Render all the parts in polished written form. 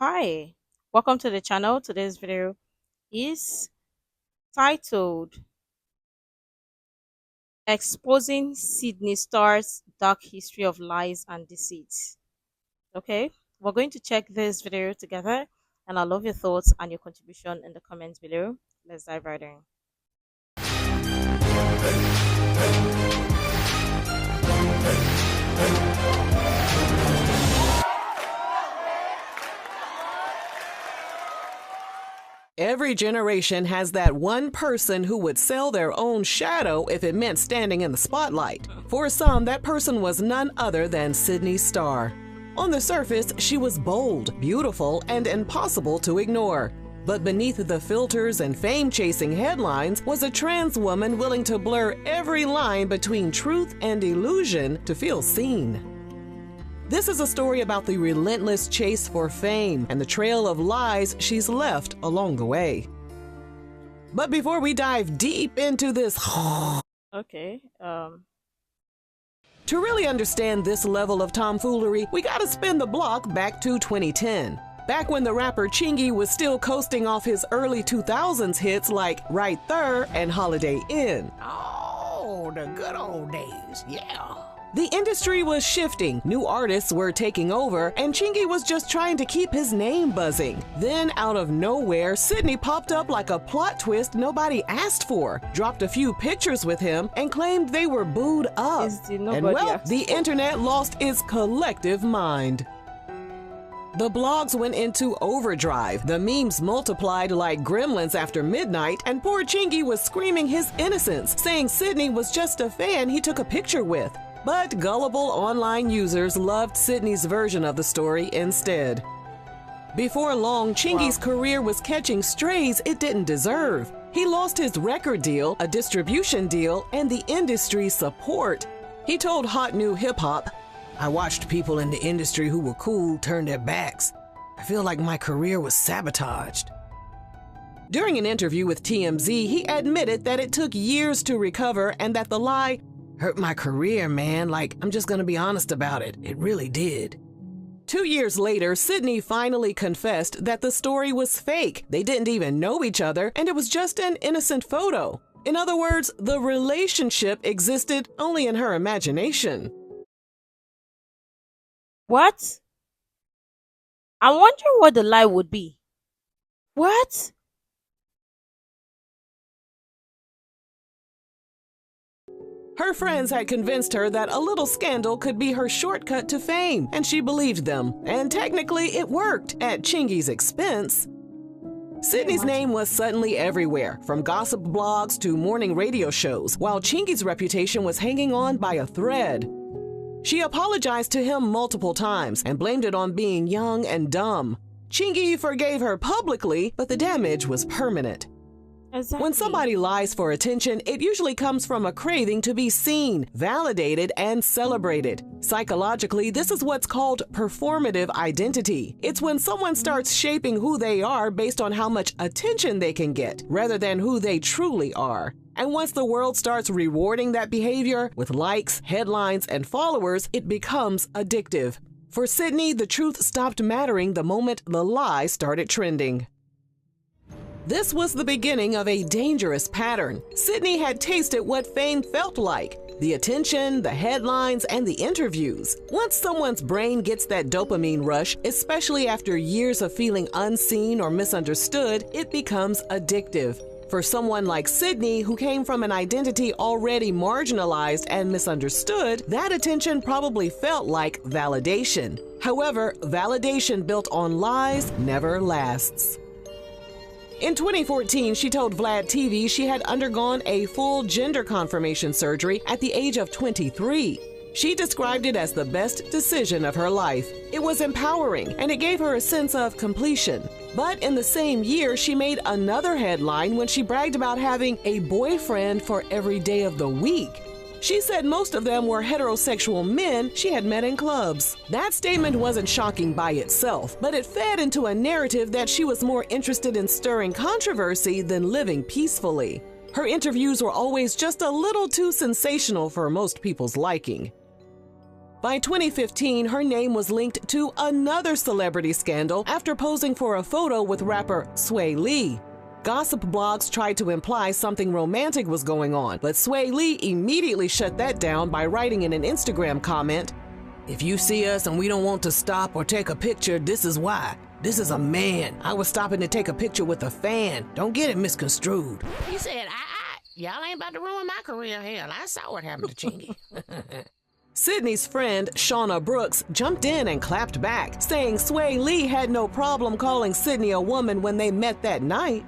Hi, welcome to the channel. Today's video is titled Exposing Sidney Starr's Dark History of Lies and Deceit. Okay, we're going to check this video together, and I love your thoughts and your contribution in the comments below. Let's dive right in. Every generation has that one person who would sell their own shadow if it meant standing in the spotlight. For some, that person was none other than Sidney Starr. On the surface, she was bold, beautiful, and impossible to ignore. But beneath the filters and fame-chasing headlines was a trans woman willing to blur every line between truth and illusion to feel seen. This is a story about the relentless chase for fame and the trail of lies she's left along the way. But before we dive deep into this, Okay, to really understand this level of tomfoolery, we gotta spin the block back to 2010. Back when the rapper Chingy was still coasting off his early 2000s hits like Right There and Holiday Inn. Oh, the good old days, yeah. The industry was shifting, new artists were taking over, and Chingy was just trying to keep his name buzzing. Then, out of nowhere, Sidney popped up like a plot twist nobody asked for, dropped a few pictures with him, and claimed they were booed up. And well, the internet lost its collective mind. The blogs went into overdrive, the memes multiplied like gremlins after midnight, and poor Chingy was screaming his innocence, saying Sidney was just a fan he took a picture with. But gullible online users loved Sidney's version of the story instead. Before long, Chingy's career was catching strays it didn't deserve. He lost his record deal, a distribution deal, and the industry's support. He told Hot New Hip Hop, I watched people in the industry who were cool turn their backs. I feel like my career was sabotaged. During an interview with TMZ, he admitted that it took years to recover and that the lie hurt my career, man. Like, I'm just gonna be honest about it. It really did. 2 years later, Sidney finally confessed that the story was fake. They didn't even know each other, and it was just an innocent photo. In other words, the relationship existed only in her imagination. what? I'm wondering what the lie would be. What? Her friends had convinced her that a little scandal could be her shortcut to fame, and she believed them. And technically, it worked, at Chingy's expense. Sidney's name was suddenly everywhere, from gossip blogs to morning radio shows, while Chingy's reputation was hanging on by a thread. She apologized to him multiple times and blamed it on being young and dumb. Chingy forgave her publicly, but the damage was permanent. Exactly. When somebody lies for attention, it usually comes from a craving to be seen, validated, and celebrated. Psychologically, this is what's called performative identity. It's when someone starts shaping who they are based on how much attention they can get, rather than who they truly are. And once the world starts rewarding that behavior with likes, headlines, and followers, it becomes addictive. For Sidney, the truth stopped mattering the moment the lie started trending. This was the beginning of a dangerous pattern. Sidney had tasted what fame felt like: the attention, the headlines, and the interviews. Once someone's brain gets that dopamine rush, especially after years of feeling unseen or misunderstood, it becomes addictive. For someone like Sidney, who came from an identity already marginalized and misunderstood, that attention probably felt like validation. However, validation built on lies never lasts. In 2014, she told Vlad TV she had undergone a full gender confirmation surgery at the age of 23. She described it as the best decision of her life. It was empowering, and it gave her a sense of completion. But in the same year, she made another headline when she bragged about having a boyfriend for every day of the week. She said most of them were heterosexual men she had met in clubs. That statement wasn't shocking by itself, but it fed into a narrative that she was more interested in stirring controversy than living peacefully. Her interviews were always just a little too sensational for most people's liking. By 2015, her name was linked to another celebrity scandal after posing for a photo with rapper Sway Lee. Gossip blogs tried to imply something romantic was going on, but Sway Lee immediately shut that down by writing in an Instagram comment, If you see us and we don't want to stop or take a picture, this is why. This is a man. I was stopping to take a picture with a fan. Don't get it misconstrued. He said, y'all ain't about to ruin my career. Hell, I saw what happened to Chingy. Sydney's friend, Shauna Brooks, jumped in and clapped back, saying Sway Lee had no problem calling Sydney a woman when they met that night.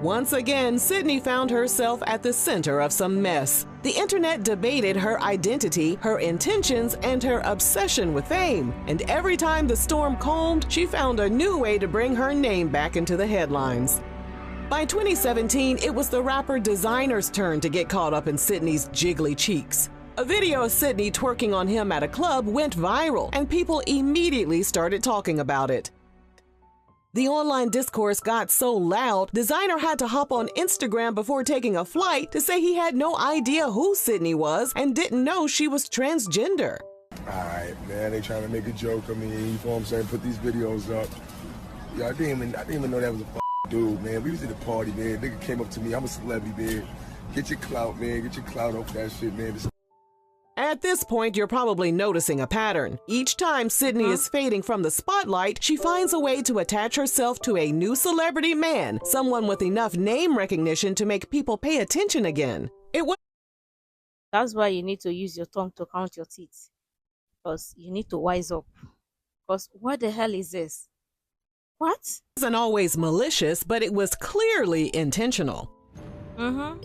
Once again, Sydney found herself at the center of some mess. The internet debated her identity, her intentions, and her obsession with fame. And every time the storm calmed, she found a new way to bring her name back into the headlines. By 2017, it was the rapper Designer's turn to get caught up in Sydney's jiggly cheeks. A video of Sydney twerking on him at a club went viral, and people immediately started talking about it. The online discourse got so loud, Designer had to hop on Instagram before taking a flight to say he had no idea who Sydney was and didn't know she was transgender. Alright, man, they trying to make a joke of me, you know what I'm saying, put these videos up. Yeah, I didn't even know that was a dude, man. We was at a party, man. Nigga came up to me, I'm a celebrity, man. Get your clout, man. Get your clout off that shit, man. At this point, you're probably noticing a pattern. Each time Sydney is fading from the spotlight, she finds a way to attach herself to a new celebrity man, someone with enough name recognition to make people pay attention again. That's why you need to use your tongue to count your teeth. Because you need to wise up. Because what the hell is this? What? It wasn't always malicious, but it was clearly intentional.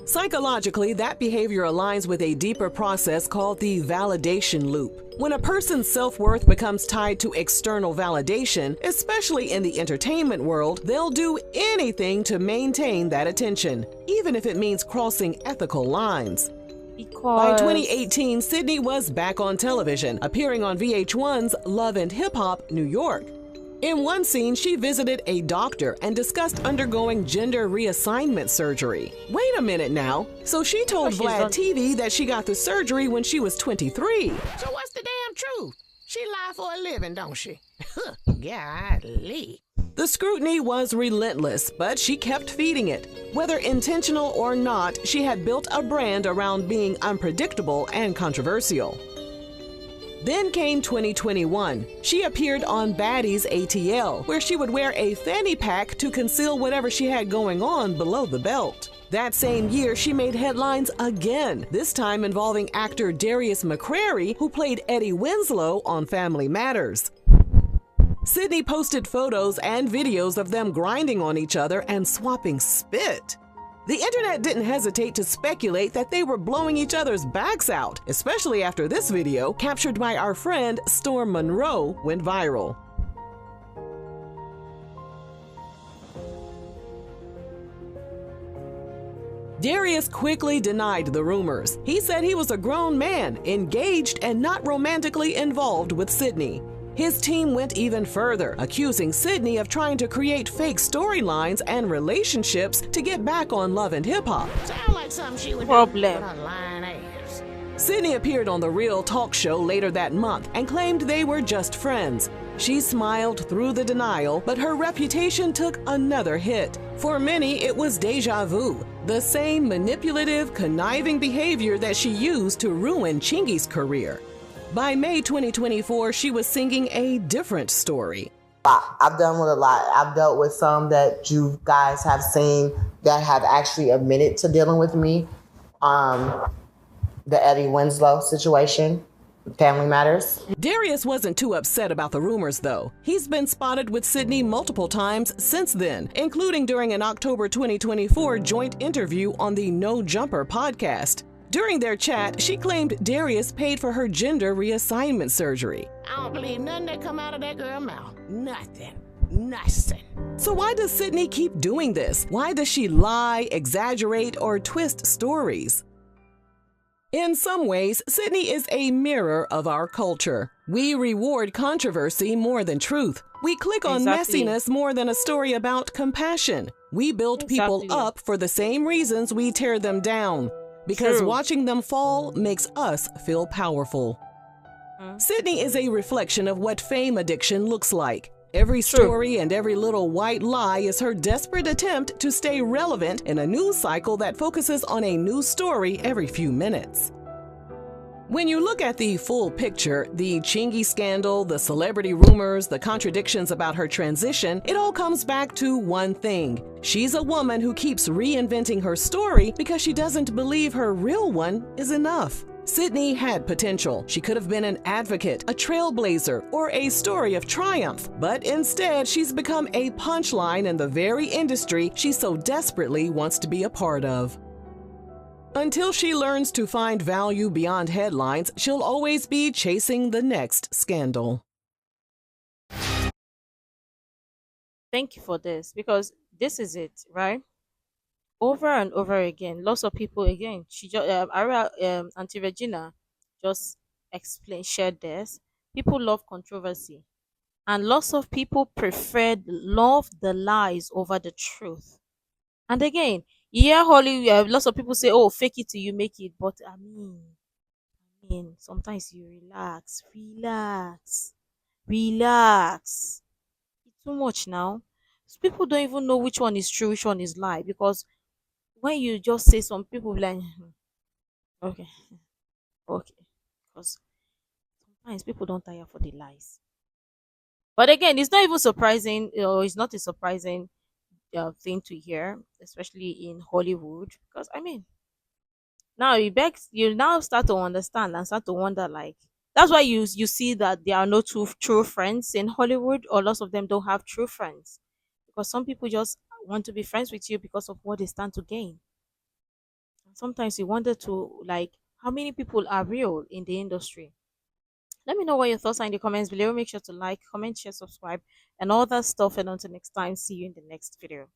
Psychologically, that behavior aligns with a deeper process called the validation loop. When a person's self-worth becomes tied to external validation, especially in the entertainment world, they'll do anything to maintain that attention, even if it means crossing ethical lines. By 2018, Sydney was back on television, appearing on VH1's Love and Hip Hop New York. In one scene, she visited a doctor and discussed undergoing gender reassignment surgery. Wait a minute now. So she told Vlad TV that she got the surgery when she was 23. So what's the damn truth? She lie for a living, don't she? Golly. The scrutiny was relentless, but she kept feeding it. Whether intentional or not, she had built a brand around being unpredictable and controversial. Then came 2021. She appeared on Baddies ATL, where she would wear a fanny pack to conceal whatever she had going on below the belt. That same year, she made headlines again, this time involving actor Darius McCrary, who played Eddie Winslow on Family Matters. Sydney posted photos and videos of them grinding on each other and swapping spit. The internet didn't hesitate to speculate that they were blowing each other's backs out, especially after this video, captured by our friend Storm Monroe, went viral. Darius quickly denied the rumors. He said he was a grown man, engaged and not romantically involved with Sydney. His team went even further, accusing Sydney of trying to create fake storylines and relationships to get back on Love and Hip Hop. Sound like something she would Problem. do with her lying ass. Sydney appeared on The Real Talk Show later that month and claimed they were just friends. She smiled through the denial, but her reputation took another hit. For many, it was deja vu, the same manipulative, conniving behavior that she used to ruin Chingy's career. By May 2024, she was singing a different story. I've done with a lot. I've dealt with some that you guys have seen that have actually admitted to dealing with me. The Eddie Winslow situation, Family Matters. Darius wasn't too upset about the rumors, though. He's been spotted with Sydney multiple times since then, including during an October 2024 joint interview on the No Jumper podcast. During their chat, she claimed Darius paid for her gender reassignment surgery. I don't believe nothing that come out of that girl's mouth. Nothing. Nothing. So why does Sydney keep doing this? Why does she lie, exaggerate, or twist stories? In some ways, Sydney is a mirror of our culture. We reward controversy more than truth. We click on messiness more than a story about compassion. We build people up for the same reasons we tear them down. Because watching them fall makes us feel powerful. Mm. Sydney is a reflection of what fame addiction looks like. Every True. story and every little white lie is her desperate attempt to stay relevant in a news cycle that focuses on a new story every few minutes. When you look at the full picture, the Chingy scandal, the celebrity rumors, the contradictions about her transition, it all comes back to one thing. She's a woman who keeps reinventing her story because she doesn't believe her real one is enough. Sydney had potential. She could have been an advocate, a trailblazer, or a story of triumph. But instead, she's become a punchline in the very industry she so desperately wants to be a part of. Until she learns to find value beyond headlines, she'll always be chasing the next scandal. Thank you for this because this is it, right? Over and over again, lots of people again. She just Auntie Regina just explained shared this. People love controversy, and lots of people love the lies over the truth. And again, yeah, Holly, lots of people say, "Oh, fake it till you make it," but I mean, sometimes you relax. It's too much now. People don't even know which one is true, which one is lie, because when you just say some people be like, okay, okay, because sometimes people don't tire for the lies. But again, it's not even surprising, it's not a surprising thing to hear, especially in Hollywood, because I mean, now you now start to understand and start to wonder, like, that's why you see that there are no two true friends in Hollywood, or lots of them don't have true friends, because some people just want to be friends with you because of what they stand to gain. Sometimes you wonder to, like, how many people are real in the industry. Let me know what your thoughts are in the comments below. Make sure to like, comment, share, subscribe, and all that stuff. And until next time, see you in the next video.